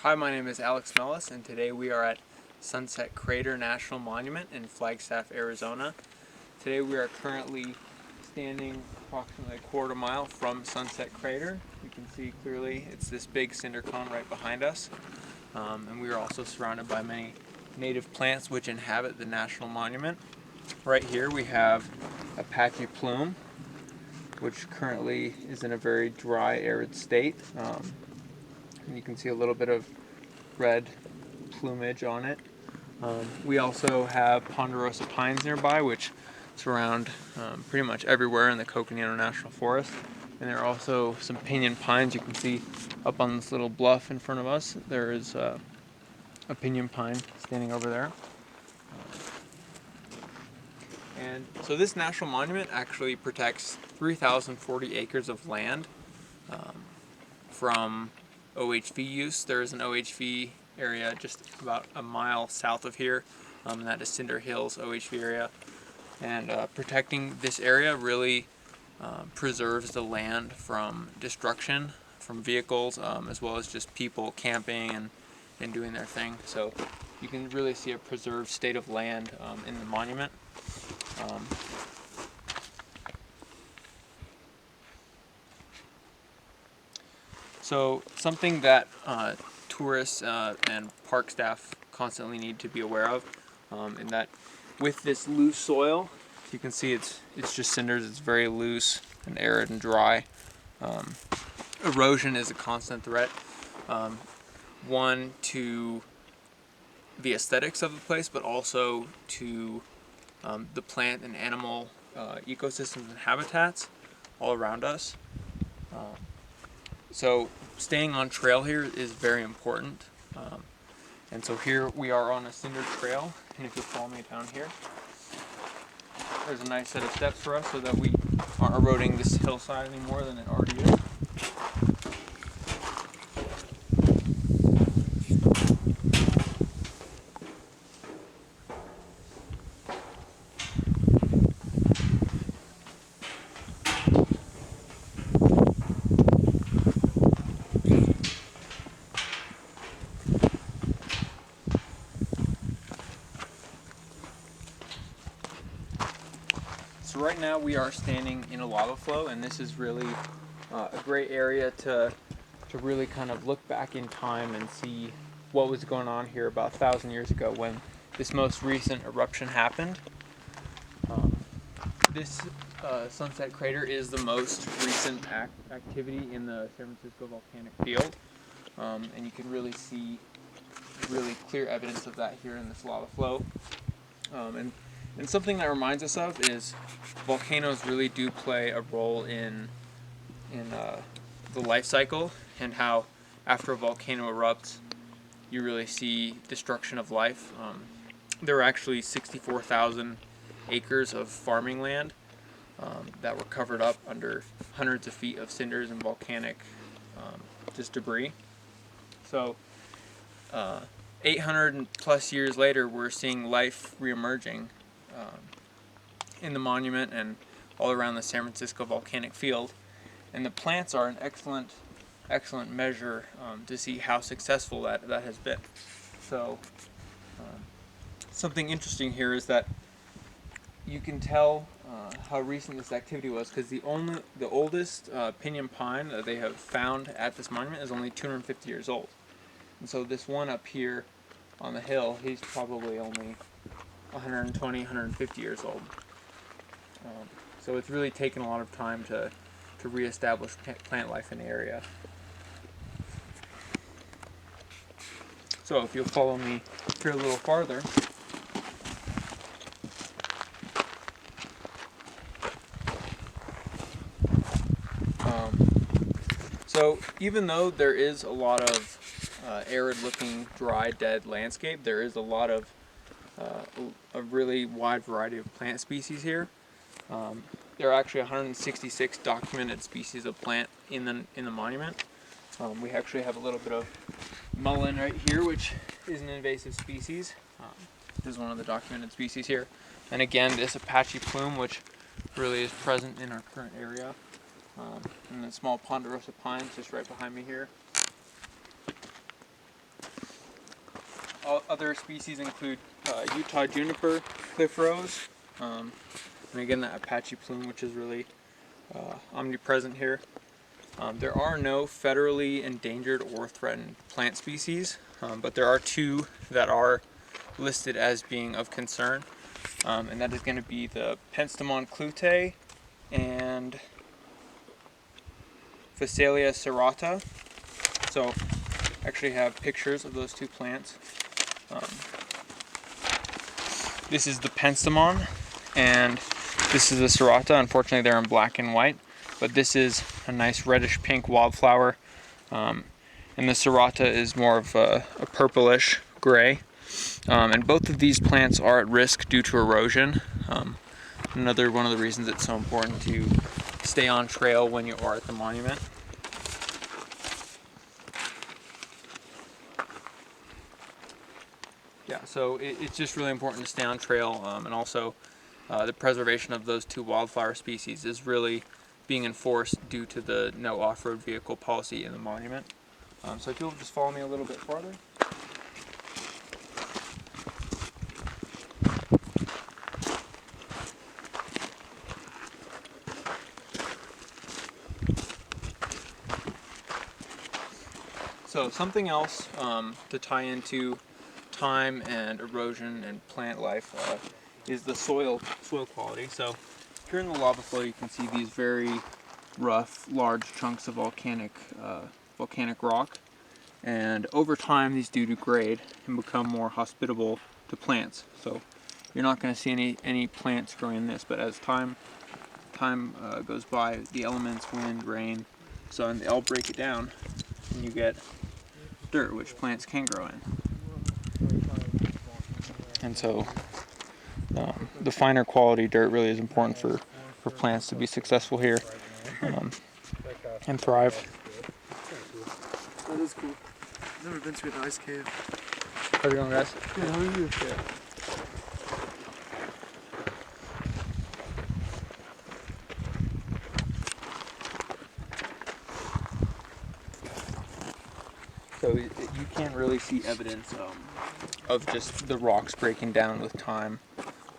Hi, my name is Alex Mellis, and today we are at Sunset Crater National Monument in Flagstaff, Arizona. Today we are currently standing approximately a quarter mile from Sunset Crater. You can see clearly it's this big cinder cone right behind us. And we are also surrounded by many native plants which inhabit the national monument. Right here we have Apache plume, which currently is in a very dry, arid state. And you can see a little bit of red plumage on it. We also have ponderosa pines nearby, which surround pretty much everywhere in the Coconino National Forest. And there are also some pinyon pines. You can see up on this little bluff in front of us, there is a pinyon pine standing over there. And so this national monument actually protects 3,040 acres of land from OHV use. There is an OHV area just about a mile south of here, and that is Cinder Hills OHV area. And protecting this area really preserves the land from destruction from vehicles, as well as just people camping and doing their thing. So you can really see a preserved state of land in the monument. So something that tourists and park staff constantly need to be aware of, in that with this loose soil, you can see it's just cinders. It's very loose and arid and dry. Erosion is a constant threat. One, to the aesthetics of the place, but also to the plant and animal ecosystems and habitats all around us. So staying on trail here is very important. And so here we are on a cinder trail, and if you'll follow me down here, there's a nice set of steps for us so that we aren't eroding this hillside any more than it already is. So right now we are standing in a lava flow, and this is really a great area to really kind of look back in time and see what was going on here about 1,000 years ago when this most recent eruption happened. This Sunset Crater is the most recent activity in the San Francisco volcanic field, and you can really see really clear evidence of that here in this lava flow. And something that reminds us of is volcanoes really do play a role in the life cycle, and how after a volcano erupts, you really see destruction of life. There were actually 64,000 acres of farming land that were covered up under hundreds of feet of cinders and volcanic just debris. So 800 plus years later, we're seeing life reemerging in the monument and all around the San Francisco volcanic field. And the plants are an excellent measure to see how successful that has been. So something interesting here is that you can tell how recent this activity was, because the oldest pinyon pine that they have found at this monument is only 250 years old. And so this one up here on the hill, he's probably only 120, 150 years old. So it's really taken a lot of time to reestablish plant life in the area. So if you'll follow me here a little farther, so even though there is a lot of arid-looking, dry, dead landscape, there is a lot of a really wide variety of plant species here. There are actually 166 documented species of plant in the monument. We actually have a little bit of mullein right here, which is an invasive species. This is one of the documented species here. And again, this Apache plume, which really is present in our current area. And the small ponderosa pines just right behind me here. Other species include Utah juniper, cliff rose, and again that Apache plume, which is really omnipresent here. There are no federally endangered or threatened plant species, but there are two that are listed as being of concern, and that is going to be the Penstemon clute and Phacelia serrata. So I actually have pictures of those two plants. This is the Penstemon, and this is the serrata. Unfortunately, they're in black and white, but this is a nice reddish pink wildflower, and the serrata is more of a purplish gray. And both of these plants are at risk due to erosion. Another one of the reasons it's so important to stay on trail when you are at the monument. Yeah, so it's just really important to stay on trail, and also the preservation of those two wildflower species is really being enforced due to the no off-road vehicle policy in the monument. So if you'll just follow me a little bit farther. So something else to tie into time and erosion and plant life is the soil quality. So here in the lava flow you can see these very rough, large chunks of volcanic rock, and over time these do degrade and become more hospitable to plants. So you're not going to see any plants growing in this, but as time goes by, the elements, wind, rain, sun, they all break it down, and you get dirt, which plants can grow in. And so the finer quality dirt really is important for plants to be successful here and thrive. That is cool. I've never been to an ice cave. How's it going, guys? Good, how are you? Yeah. So you can't really see evidence of just the rocks breaking down with time,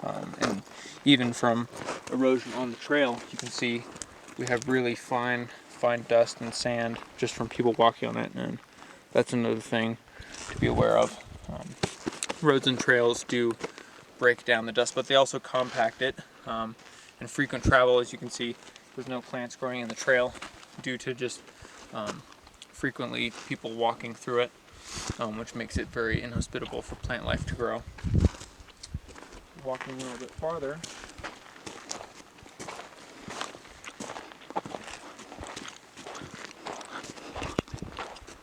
and even from erosion on the trail, you can see we have really fine dust and sand just from people walking on it, and that's another thing to be aware of. Roads and trails do break down the dust, but they also compact it. And frequent travel, as you can see, there's no plants growing in the trail due to just frequently people walking through it, which makes it very inhospitable for plant life to grow. Walking a little bit farther.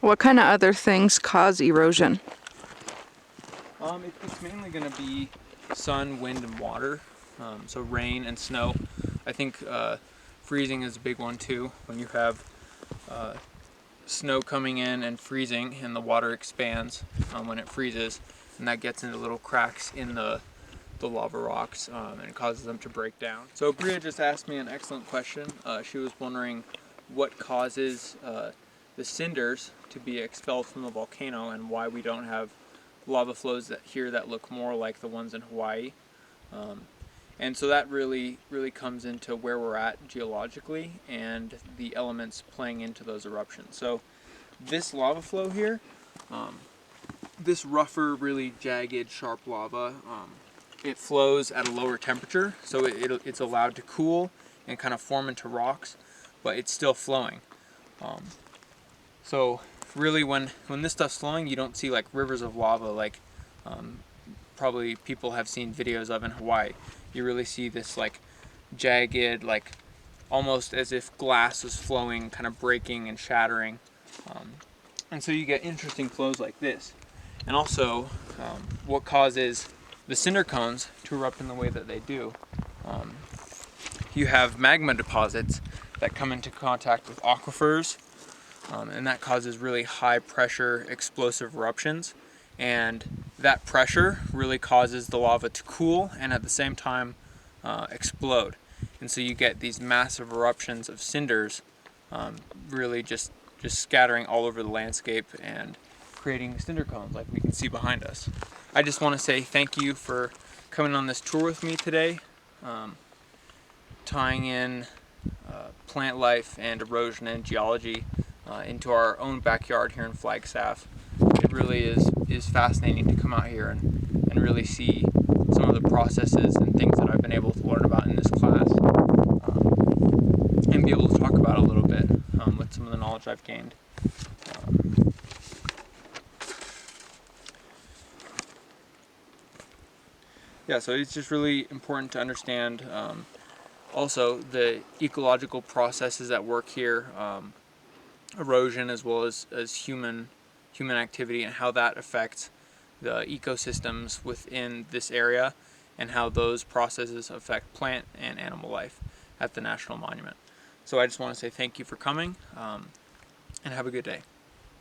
What kind of other things cause erosion? It's mainly going to be sun, wind, and water. So rain and snow. I think freezing is a big one too. When you have snow coming in and freezing, and the water expands when it freezes, and that gets into little cracks in the lava rocks, and it causes them to break down. So Bria just asked me an excellent question. She was wondering what causes the cinders to be expelled from the volcano, and why we don't have lava flows that look more like the ones in Hawaii. And so that really comes into where we're at geologically and the elements playing into those eruptions. So this lava flow here, this rougher, really jagged, sharp lava, it flows at a lower temperature, so it's allowed to cool and kind of form into rocks, but it's still flowing. So really when this stuff's flowing, you don't see like rivers of lava like probably people have seen videos of in Hawaii. You really see this like jagged, like almost as if glass is flowing, kind of breaking and shattering. And so you get interesting flows like this. And also what causes the cinder cones to erupt in the way that they do. You have magma deposits that come into contact with aquifers, and that causes really high pressure explosive eruptions. And that pressure really causes the lava to cool and at the same time explode. And so you get these massive eruptions of cinders really just scattering all over the landscape and creating cinder cones like we can see behind us. I just want to say thank you for coming on this tour with me today, tying in plant life and erosion and geology into our own backyard here in Flagstaff. It really is fascinating to come out here and really see some of the processes and things that I've been able to learn about in this class, and be able to talk about a little bit with some of the knowledge I've gained. Yeah, so it's just really important to understand also the ecological processes at work here, erosion as well as human activity, and how that affects the ecosystems within this area, and how those processes affect plant and animal life at the National Monument. So I just want to say thank you for coming, and have a good day.